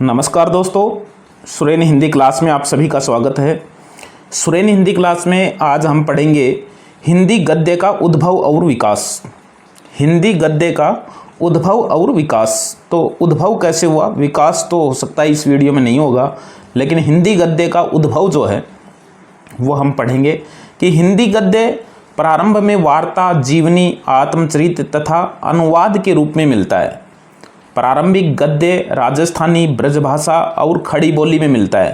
नमस्कार दोस्तों, सुरेन हिंदी क्लास में आप सभी का स्वागत है। सुरेन हिंदी क्लास में आज हम पढ़ेंगे हिंदी गद्य का उद्भव और विकास। हिंदी गद्य का उद्भव और विकास। तो उद्भव कैसे हुआ, विकास तो हो सकता है इस वीडियो में नहीं होगा, लेकिन हिंदी गद्य का उद्भव जो है वो हम पढ़ेंगे कि हिंदी गद्य प्रारंभ में वार्ता, जीवनी, आत्मचरित तथा अनुवाद के रूप में मिलता है। प्रारंभिक गद्य राजस्थानी ब्रजभाषा और खड़ी बोली में मिलता है।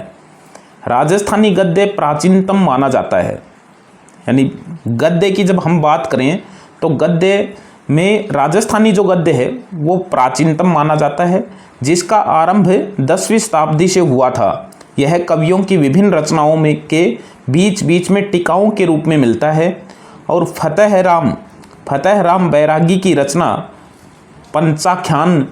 राजस्थानी गद्य प्राचीनतम माना जाता है। यानी गद्य की जब हम बात करें तो गद्य में राजस्थानी जो गद्य है वो प्राचीनतम माना जाता है, जिसका आरंभ 10वीं शताब्दी से हुआ था। यह कवियों की विभिन्न रचनाओं में के बीच बीच में टीकाओं के रूप में मिलता है और फतेह राम बैरागी की रचना पंचाख्यान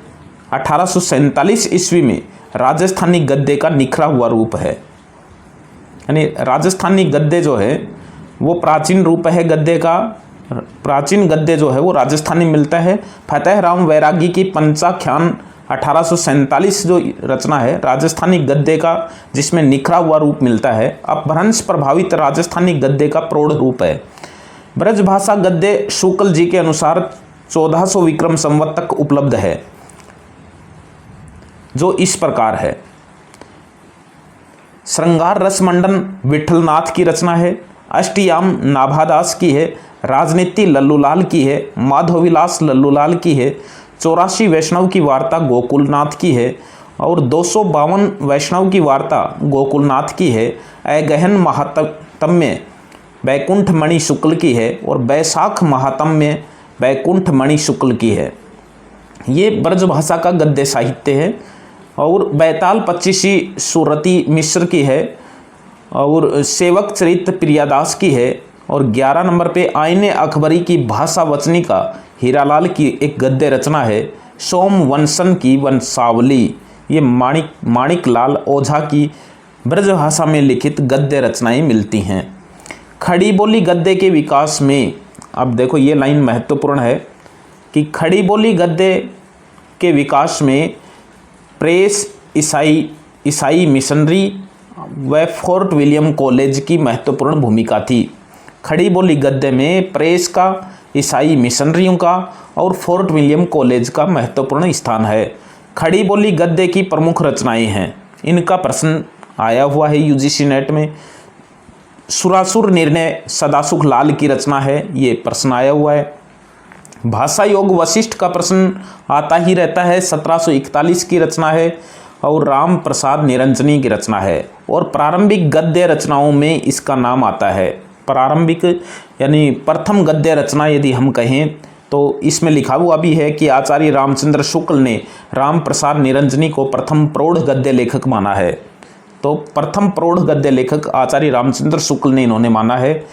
1847 ईस्वी में राजस्थानी गद्य का निखरा हुआ रूप है। यानी राजस्थानी गद्य जो है वो प्राचीन रूप है गद्य का। प्राचीन गद्य जो है वो राजस्थानी मिलता है। फतेह राम बैरागी की पंचाख्यान 1847 जो रचना है राजस्थानी गद्य का, जिसमें निखरा हुआ रूप मिलता है, अपभ्रंश प्रभावित राजस्थानी गद्य का प्रौढ़ रूप है। ब्रजभाषा गद्य शुक्ल जी के अनुसार 1400 विक्रम संवत तक उपलब्ध है, जो इस प्रकार है। श्रृंगार रसमंडन विठलनाथ की रचना है। अष्टयाम नाभादास की है। राजनीति लल्लूलाल की है। माधवविलास लल्लूलाल की है। 84 वैष्णव की वार्ता गोकुलनाथ की है और 252 वैष्णव की वार्ता गोकुलनाथ की है। अगहन महात्म्य बैकुंठ मणि शुक्ल की है और बैसाख महात्म्य बैकुंठ मणि शुक्ल की है। ये ब्रजभाषा का गद्य साहित्य है। और बैताल 25 सूरती मिश्र की है और सेवक चरित प्रियादास की है। और 11 नंबर पे आईने अकबरी की भाषा वचनी का हीरालाल की एक गद्य रचना है। सोमवंशन की वंशावली, ये माणिक लाल ओझा की ब्रजभाषा में लिखित गद्य रचनाएं मिलती हैं। खड़ी बोली गद्य के विकास में, अब देखो ये लाइन महत्वपूर्ण है कि खड़ी बोली गद्य के विकास में प्रेस, ईसाई मिशनरी व फोर्ट विलियम कॉलेज की महत्वपूर्ण भूमिका थी। खड़ी बोली गद्य में प्रेस का, ईसाई मिशनरियों का और फोर्ट विलियम कॉलेज का महत्वपूर्ण स्थान है। खड़ी बोली गद्य की प्रमुख रचनाएं हैं। इनका प्रश्न आया हुआ है यूजीसी नेट में। सुरासुर निर्णय सदासुख लाल की रचना है, ये प्रश्न आया हुआ है। भाषा योग वशिष्ठ का प्रश्न आता ही रहता है, 1741 की रचना है और राम प्रसाद निरंजनी की रचना है। और प्रारंभिक गद्य रचनाओं में इसका नाम आता है। प्रारंभिक यानी प्रथम गद्य रचना यदि हम कहें तो इसमें लिखा हुआ भी है कि आचार्य रामचंद्र शुक्ल ने राम प्रसाद निरंजनी को प्रथम प्रौढ़ गद्य लेखक माना है। तो प्रथम प्रौढ़ गद्य लेखक आचार्य रामचंद्र शुक्ल ने इन्होंने माना है।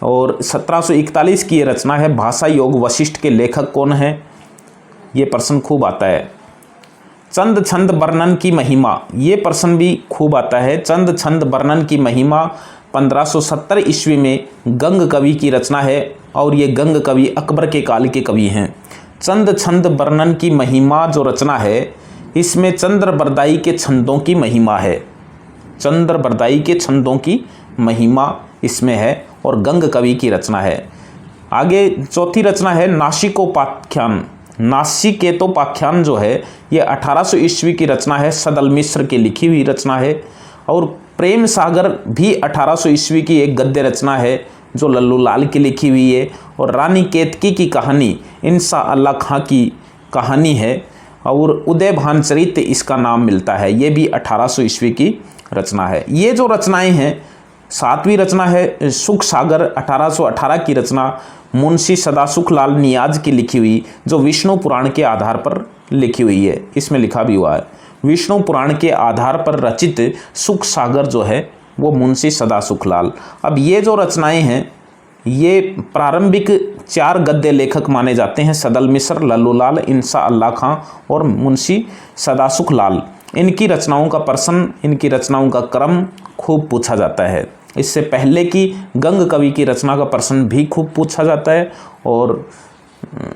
और 1741 की ये रचना है। भाषा योग वशिष्ठ के लेखक कौन है, ये प्रश्न खूब आता है। चंद छंद वर्णन की महिमा, ये प्रश्न भी खूब आता है। चंद छंद वर्णन की महिमा 1570 ईस्वी में गंग कवि की रचना है और ये गंग कवि अकबर के काल के कवि हैं। चंद छंद वर्णन की महिमा जो रचना है, इसमें चंद्र बरदाई के छंदों की महिमा है। चंद्र बरदाई के छंदों की महिमा इसमें है और गंग कवि की रचना है। आगे चौथी रचना है नासिकोपाख्यान। नासिकेतोपाख्यान जो है ये 1800 ईस्वी की रचना है। सदल मिश्र की लिखी हुई रचना है। और प्रेम सागर भी 1800 ईस्वी की एक गद्य रचना है जो लल्लूलाल की लिखी हुई है। और रानी केतकी की कहानी इंसा अल्लाह खां की कहानी है और उदय भानचरित इसका नाम मिलता है। ये भी 1800 ईस्वी की रचना है। ये जो रचनाएं हैं, 7वीं रचना है सुख सागर 1818 की रचना, मुंशी सदासुख लाल नियाज की लिखी हुई, जो विष्णु पुराण के आधार पर लिखी हुई है। इसमें लिखा भी हुआ है विष्णु पुराण के आधार पर रचित सुख सागर जो है वो मुंशी सदासुख लाल। अब ये जो रचनाएं हैं ये प्रारंभिक 4 गद्य लेखक माने जाते हैं, सदल मिश्र, लल्लूलाल, इंसा अल्लाह खां और मुंशी सदासुख लाल। इनकी रचनाओं का प्रश्न, इनकी रचनाओं का क्रम खूब पूछा जाता है। इससे पहले की गंग कवि की रचना का प्रश्न भी खूब पूछा जाता है और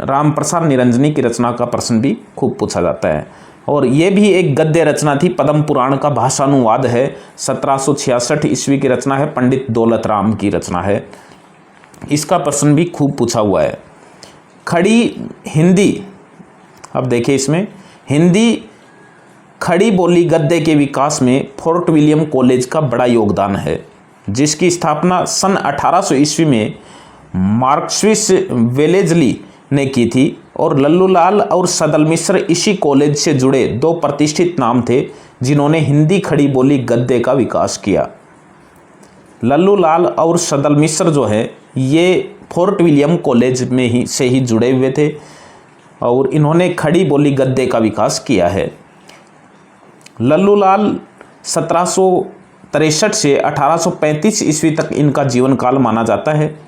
राम प्रसाद निरंजनी की रचना का प्रश्न भी खूब पूछा जाता है। और ये भी एक गद्य रचना थी। पद्म पुराण का भाषानुवाद है, 1766 ईस्वी की रचना है, पंडित दौलत राम की रचना है। इसका प्रश्न भी खूब पूछा हुआ है। खड़ी हिंदी, अब देखिए इसमें हिंदी खड़ी बोली गद्य के विकास में फोर्ट विलियम कॉलेज का बड़ा योगदान है, जिसकी स्थापना सन 1800 ईस्वी में मार्क्सविस वेलेजली ने की थी। और लल्लूलाल और सदल मिश्र इसी कॉलेज से जुड़े दो प्रतिष्ठित नाम थे जिन्होंने हिंदी खड़ी बोली गद्य का विकास किया। लल्लूलाल और सदल मिश्र जो है ये फोर्ट विलियम कॉलेज में ही जुड़े हुए थे और इन्होंने खड़ी बोली गद्य का विकास किया है। लल्लूलाल 1763 से 1835 ईस्वी तक इनका जीवन काल माना जाता है।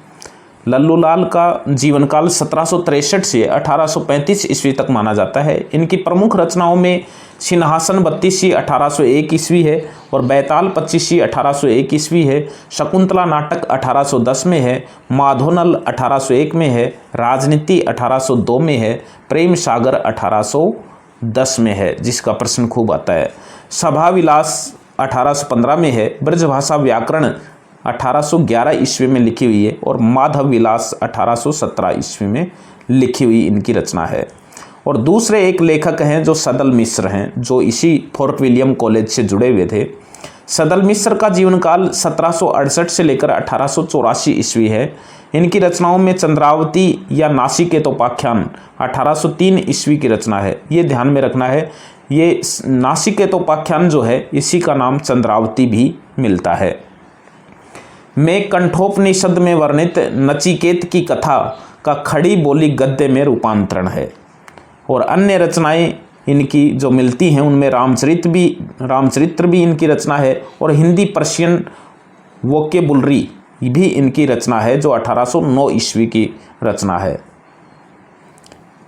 लल्लूलाल का जीवन काल 1763 से 1835 ईस्वी तक माना जाता है। इनकी प्रमुख रचनाओं में सिंहासन 32 1801 ईस्वी है और बैताल 25 1801 ईस्वी है। शकुंतला नाटक 1810 में है, माधोनल 1801 में है, राजनीति 1802 में है, प्रेम सागर 1810 में है, जिसका प्रश्न खूब आता है। सभा विलास 1815 में है, ब्रजभाषा व्याकरण 1811 ईस्वी में लिखी हुई है और माधव विलास 1817 ईस्वी में लिखी हुई इनकी रचना है। और दूसरे एक लेखक हैं जो सदल मिश्र हैं, जो इसी फोर्ट विलियम कॉलेज से जुड़े हुए थे। सदल मिश्र का जीवन काल 1768 से लेकर 1884 ईस्वी है। इनकी रचनाओं में चंद्रावती या नासिकेतोपाख्यान 1803 ईस्वी की रचना है। ये ध्यान में रखना है, ये नासिकेतोपाख्यान जो है इसी का नाम चंद्रावती भी मिलता है। में कंठोपनिषद में वर्णित नचिकेत की कथा का खड़ी बोली गद्य में रूपांतरण है। और अन्य रचनाएं इनकी जो मिलती हैं उनमें रामचरित्र भी इनकी रचना है और हिंदी पर्शियन वोकेबुलरी भी इनकी रचना है जो 1809 ईस्वी की रचना है।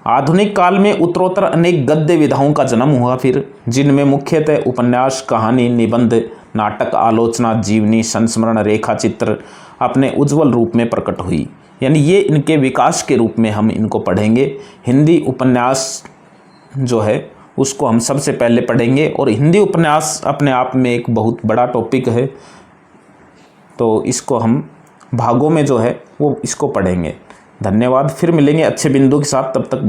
आधुनिक काल में उत्तरोत्तर अनेक गद्य विधाओं का जन्म हुआ फिर, जिनमें मुख्यतः उपन्यास, कहानी, निबंध, नाटक, आलोचना, जीवनी, संस्मरण, रेखा चित्र अपने उज्जवल रूप में प्रकट हुई। यानी ये इनके विकास के रूप में हम इनको पढ़ेंगे। हिंदी उपन्यास जो है उसको हम सबसे पहले पढ़ेंगे और हिंदी उपन्यास अपने आप में एक बहुत बड़ा टॉपिक है, तो इसको हम भागों में जो है वो इसको पढ़ेंगे। धन्यवाद, फिर मिलेंगे अच्छे बिंदु के साथ, तब तक बाय।